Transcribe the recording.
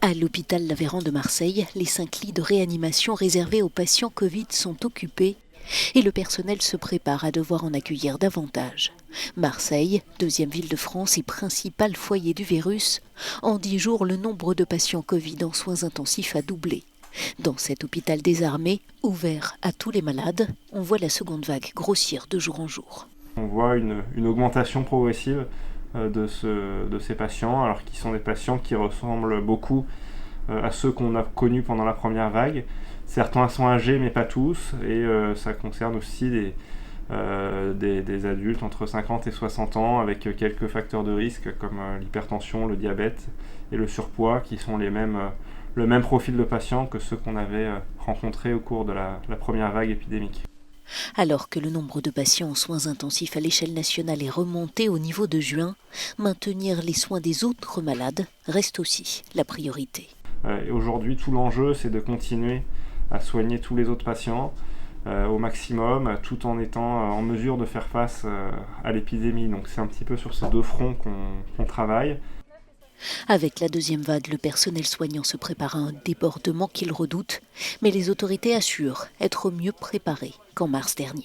À l'hôpital Laveran de Marseille, les 5 lits de réanimation réservés aux patients Covid sont occupés et le personnel se prépare à devoir en accueillir davantage. Marseille, deuxième ville de France et principal foyer du virus, en 10 jours, le nombre de patients Covid en soins intensifs a doublé. Dans cet hôpital désarmé, ouvert à tous les malades, on voit la seconde vague grossir de jour en jour. On voit une augmentation progressive de ces patients, alors qu'ils sont des patients qui ressemblent beaucoup à ceux qu'on a connus pendant la première vague. Certains sont âgés, mais pas tous, et ça concerne aussi des adultes entre 50 et 60 ans, avec quelques facteurs de risque comme l'hypertension, le diabète et le surpoids, qui sont le même profil de patients que ceux qu'on avait rencontrés au cours de la première vague épidémique. Alors que le nombre de patients en soins intensifs à l'échelle nationale est remonté au niveau de juin, maintenir les soins des autres malades reste aussi la priorité. Et aujourd'hui, tout l'enjeu, c'est de continuer à soigner tous les autres patients au maximum, tout en étant en mesure de faire face à l'épidémie. Donc c'est un petit peu sur ces deux fronts qu'on travaille. Avec la deuxième vague, le personnel soignant se prépare à un débordement qu'il redoute, mais les autorités assurent être mieux préparées qu'en mars dernier.